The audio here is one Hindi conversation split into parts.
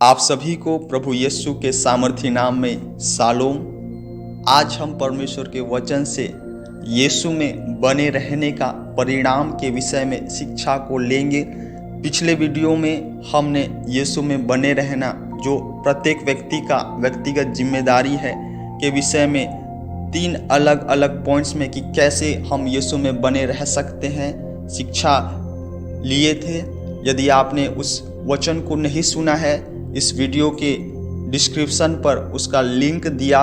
आप सभी को प्रभु यीशु के सामर्थी नाम में शालोम। आज हम परमेश्वर के वचन से यीशु में बने रहने का परिणाम के विषय में शिक्षा को लेंगे। पिछले वीडियो में हमने यीशु में बने रहना जो प्रत्येक व्यक्ति का व्यक्तिगत जिम्मेदारी है के विषय में 3 अलग अलग पॉइंट्स में कि कैसे हम यीशु में बने रह सकते हैं शिक्षा लिए थे। यदि आपने उस वचन को नहीं सुना है, इस वीडियो के डिस्क्रिप्शन पर उसका लिंक दिया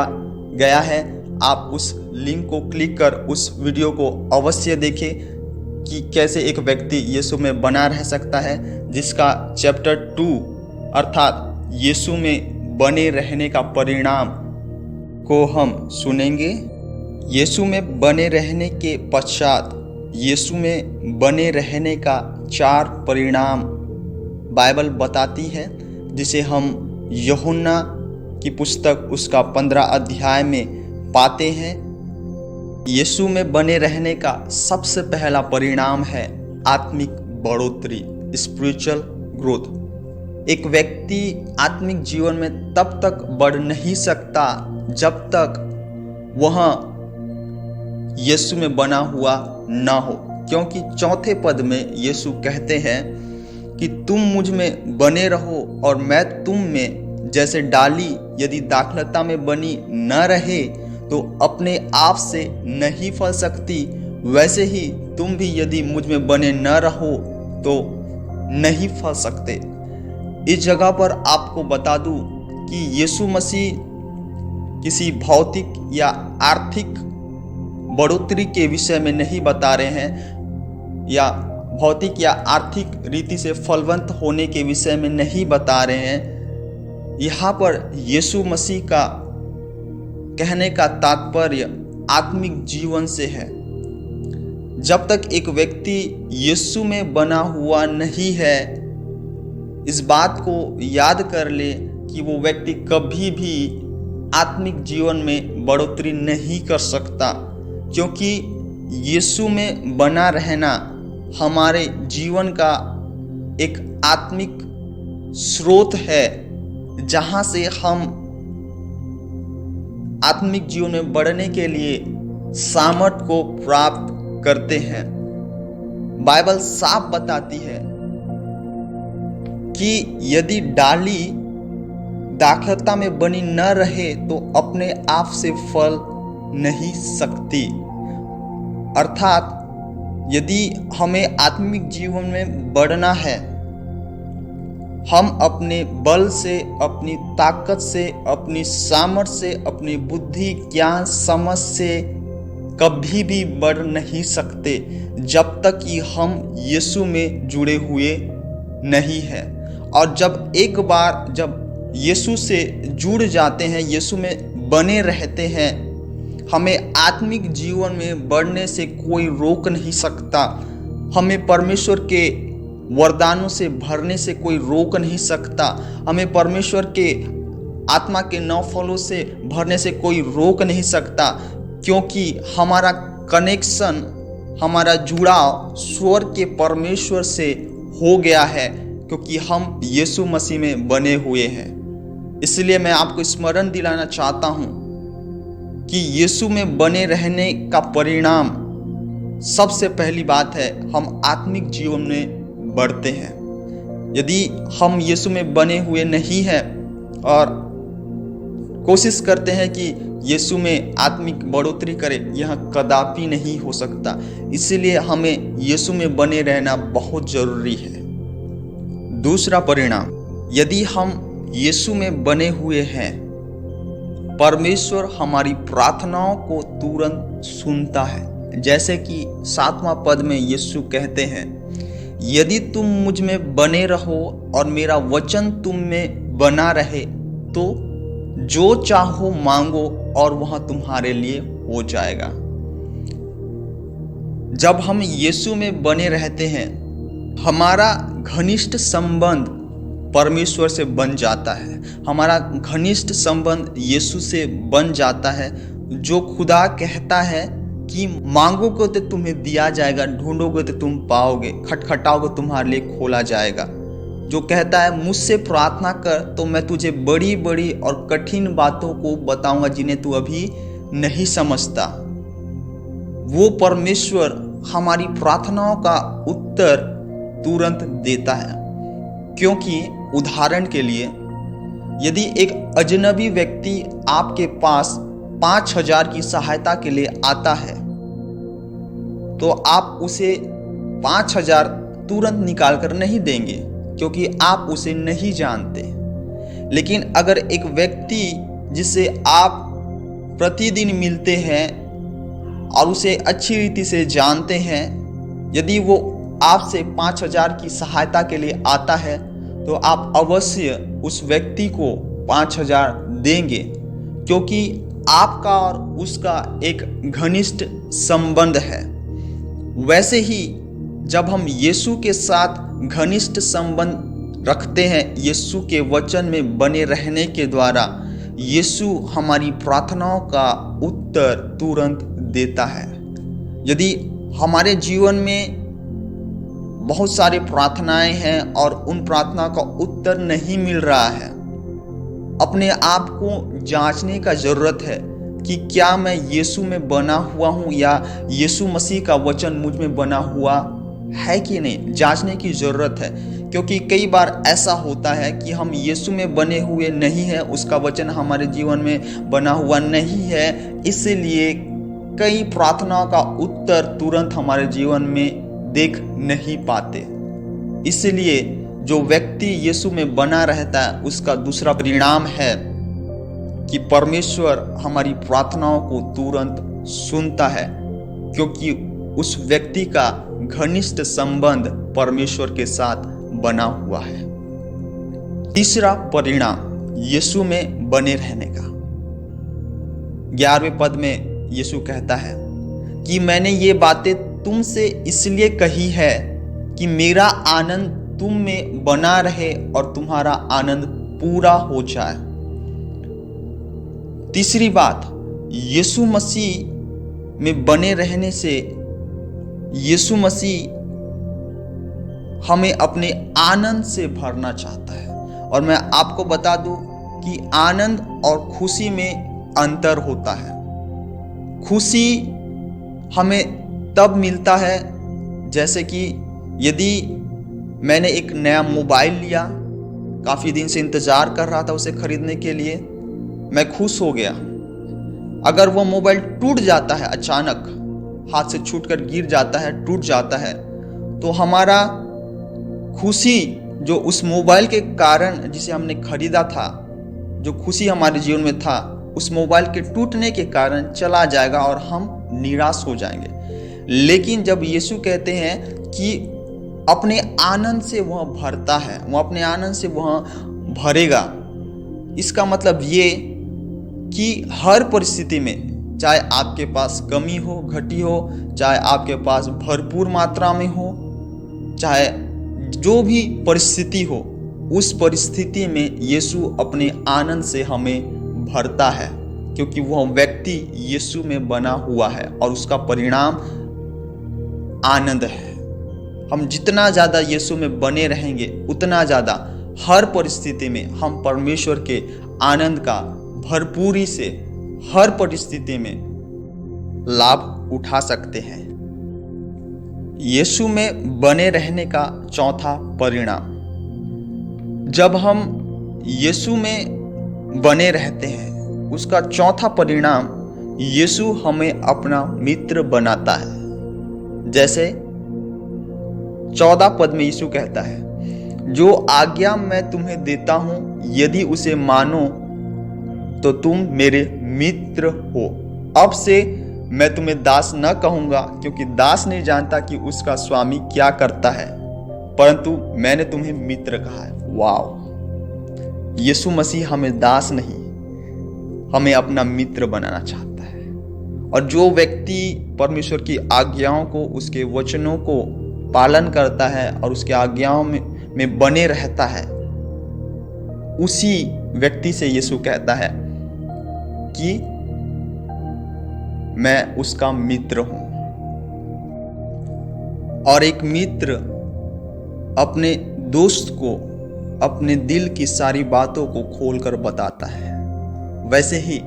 गया है। आप उस लिंक को क्लिक कर उस वीडियो को अवश्य देखें कि कैसे एक व्यक्ति यीशु में बना रह सकता है, जिसका चैप्टर 2 अर्थात यीशु में बने रहने का परिणाम को हम सुनेंगे। यीशु में बने रहने के पश्चात यीशु में बने रहने का 4 परिणाम बाइबल बताती है, जिसे हम यूहन्ना की पुस्तक उसका 15 अध्याय में पाते हैं। यीशु में बने रहने का सबसे पहला परिणाम है आत्मिक बढ़ोतरी, स्पिरिचुअल ग्रोथ। एक व्यक्ति आत्मिक जीवन में तब तक बढ़ नहीं सकता जब तक वह यीशु में बना हुआ न हो, क्योंकि 4 पद में यीशु कहते हैं कि तुम मुझ में बने रहो और मैं तुम में। जैसे डाली यदि दाखलता में बनी न रहे तो अपने आप से नहीं फल सकती, वैसे ही तुम भी यदि मुझ में बने न रहो तो नहीं फल सकते। इस जगह पर आपको बता दूं कि यीशु मसीह किसी भौतिक या आर्थिक बढ़ोतरी के विषय में नहीं बता रहे हैं, या भौतिक या आर्थिक रीति से फलवंत होने के विषय में नहीं बता रहे हैं। यहाँ पर यीशु मसीह का कहने का तात्पर्य आत्मिक जीवन से है। जब तक एक व्यक्ति यीशु में बना हुआ नहीं है, इस बात को याद कर ले कि वो व्यक्ति कभी भी आत्मिक जीवन में बढ़ोतरी नहीं कर सकता, क्योंकि यीशु में बना रहना हमारे जीवन का एक आत्मिक स्रोत है, जहाँ से हम आत्मिक जीवन में बढ़ने के लिए सामर्थ को प्राप्त करते हैं। बाइबल साफ बताती है कि यदि डाली दाखलता में बनी न रहे तो अपने आप से फल नहीं सकती। अर्थात यदि हमें आत्मिक जीवन में बढ़ना है, हम अपने बल से, अपनी ताकत से, अपनी सामर्थ्य से, अपनी बुद्धि, ज्ञान, समझ से कभी भी बढ़ नहीं सकते जब तक कि हम यीशु में जुड़े हुए नहीं हैं। और जब एक बार जब यीशु से जुड़ जाते हैं, यीशु में बने रहते हैं, हमें आत्मिक जीवन में बढ़ने से कोई रोक नहीं सकता। हमें परमेश्वर के वरदानों से भरने से कोई रोक नहीं सकता। हमें परमेश्वर के आत्मा के 9 फलों से भरने से कोई रोक नहीं सकता, क्योंकि हमारा कनेक्शन, हमारा जुड़ाव स्वर्ग के परमेश्वर से हो गया है, क्योंकि हम यीशु मसीह में बने हुए हैं। इसलिए मैं आपको स्मरण दिलाना चाहता हूँ कि यीशु में बने रहने का परिणाम सबसे पहली बात है, हम आत्मिक जीवन में बढ़ते हैं। यदि हम यीशु में बने हुए नहीं हैं और कोशिश करते हैं कि यीशु में आत्मिक बढ़ोतरी करें, यह कदापि नहीं हो सकता। इसलिए हमें यीशु में बने रहना बहुत जरूरी है। दूसरा परिणाम, यदि हम यीशु में बने हुए हैं, परमेश्वर हमारी प्रार्थनाओं को तुरंत सुनता है। जैसे कि 7वां पद में यीशु कहते हैं, यदि तुम मुझ में बने रहो और मेरा वचन तुम में बना रहे तो जो चाहो मांगो और वह तुम्हारे लिए हो जाएगा। जब हम यीशु में बने रहते हैं, हमारा घनिष्ठ संबंध परमेश्वर से बन जाता है। हमारा घनिष्ठ संबंध यीशु से बन जाता है, जो खुदा कहता है कि मांगोगे तो तुम्हें दिया जाएगा, ढूंढोगे तो तुम पाओगे, खटखटाओगे तुम्हारे लिए खोला जाएगा। जो कहता है मुझसे प्रार्थना कर तो मैं तुझे बड़ी बड़ी और कठिन बातों को बताऊंगा जिन्हें तू अभी नहीं समझता। वो परमेश्वर हमारी प्रार्थनाओं का उत्तर तुरंत देता है। क्योंकि उदाहरण के लिए यदि एक अजनबी व्यक्ति आपके पास 5,000 की सहायता के लिए आता है तो आप उसे 5,000 तुरंत निकाल कर नहीं देंगे, क्योंकि आप उसे नहीं जानते। लेकिन अगर एक व्यक्ति जिसे आप प्रतिदिन मिलते हैं और उसे अच्छी रीति से जानते हैं, यदि वो आपसे 5,000 की सहायता के लिए आता है तो आप अवश्य उस व्यक्ति को 5,000 देंगे, क्योंकि आपका और उसका एक घनिष्ठ संबंध है। वैसे ही जब हम यीशु के साथ घनिष्ठ संबंध रखते हैं, यीशु के वचन में बने रहने के द्वारा यीशु हमारी प्रार्थनाओं का उत्तर तुरंत देता है। यदि हमारे जीवन में बहुत सारी प्रार्थनाएं हैं और उन प्रार्थनाओं का उत्तर नहीं मिल रहा है, अपने आप को जांचने का जरूरत है कि क्या मैं यीशु में बना हुआ हूं या यीशु मसीह का वचन मुझ में बना हुआ है कि नहीं। जांचने की जरूरत है, क्योंकि कई बार ऐसा होता है कि हम यीशु में बने हुए नहीं हैं, उसका वचन हमारे जीवन में बना हुआ नहीं है, इसलिए कई प्रार्थनाओं का उत्तर तुरंत हमारे जीवन में देख नहीं पाते। इसलिए जो व्यक्ति यीशु में बना रहता है उसका दूसरा परिणाम है कि परमेश्वर हमारी प्रार्थनाओं को तुरंत सुनता है, क्योंकि उस व्यक्ति का घनिष्ठ संबंध परमेश्वर के साथ बना हुआ है। तीसरा परिणाम यीशु में बने रहने का। 11वें पद में यीशु कहता है कि मैंने ये बातें तुमसे इसलिए कही है कि मेरा आनंद तुम में बना रहे और तुम्हारा आनंद पूरा हो जाए। तीसरी बात, यीशु मसीह में बने रहने से यीशु मसीह हमें अपने आनंद से भरना चाहता है। और मैं आपको बता दूं कि आनंद और खुशी में अंतर होता है। खुशी हमें तब मिलता है जैसे कि यदि मैंने एक नया मोबाइल लिया, काफ़ी दिन से इंतज़ार कर रहा था उसे खरीदने के लिए, मैं खुश हो गया। अगर वो मोबाइल टूट जाता है, अचानक हाथ से छूटकर गिर जाता है, टूट जाता है, तो हमारा खुशी जो उस मोबाइल के कारण जिसे हमने खरीदा था, जो खुशी हमारे जीवन में था, उस मोबाइल के टूटने के कारण चला जाएगा और हम निराश हो जाएंगे। लेकिन जब यीशु कहते हैं कि अपने आनंद से वह भरता है, वह अपने आनंद से वह भरेगा, इसका मतलब ये कि हर परिस्थिति में, चाहे आपके पास कमी हो, घटी हो, चाहे आपके पास भरपूर मात्रा में हो, चाहे जो भी परिस्थिति हो, उस परिस्थिति में यीशु अपने आनंद से हमें भरता है, क्योंकि वह व्यक्ति यीशु में बना हुआ है और उसका परिणाम आनंद है। हम जितना ज़्यादा यीशु में बने रहेंगे उतना ज़्यादा हर परिस्थिति में हम परमेश्वर के आनंद का भरपूरी से हर परिस्थिति में लाभ उठा सकते हैं। यीशु में बने रहने का चौथा परिणाम, जब हम यीशु में बने रहते हैं, उसका चौथा परिणाम यीशु हमें अपना मित्र बनाता है। जैसे 14 पद में यीशु कहता है, जो आज्ञा मैं तुम्हें देता हूं, यदि उसे मानो तो तुम मेरे मित्र हो। अब से मैं तुम्हें दास न कहूंगा, क्योंकि दास नहीं जानता कि उसका स्वामी क्या करता है, परंतु मैंने तुम्हें मित्र कहा है। वाव! यीशु मसीह हमें दास नहीं, हमें अपना मित्र बनाना चाहता है। और जो व्यक्ति परमेश्वर की आज्ञाओं को, उसके वचनों को पालन करता है और उसके आज्ञाओं में बने रहता है, उसी व्यक्ति से यीशु कहता है कि मैं उसका मित्र हूं। और एक मित्र अपने दोस्त को अपने दिल की सारी बातों को खोलकर बताता है। वैसे ही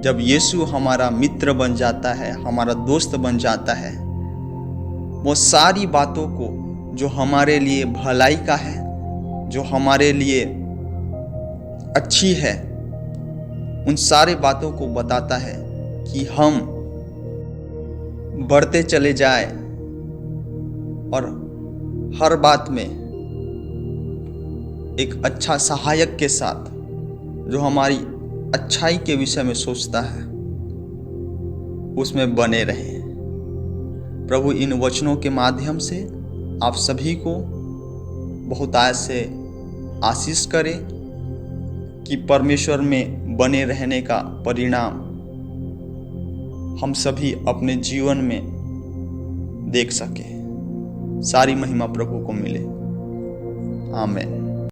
जब यीशु हमारा मित्र बन जाता है, हमारा दोस्त बन जाता है, वो सारी बातों को जो हमारे लिए भलाई का है, जो हमारे लिए अच्छी है, उन सारे बातों को बताता है कि हम बढ़ते चले जाए और हर बात में एक अच्छा सहायक के साथ जो हमारी अच्छाई के विषय में सोचता है उसमें बने रहें। प्रभु इन वचनों के माध्यम से आप सभी को बहुतायत से आशीष करे कि परमेश्वर में बने रहने का परिणाम हम सभी अपने जीवन में देख सके। सारी महिमा प्रभु को मिले। आमीन।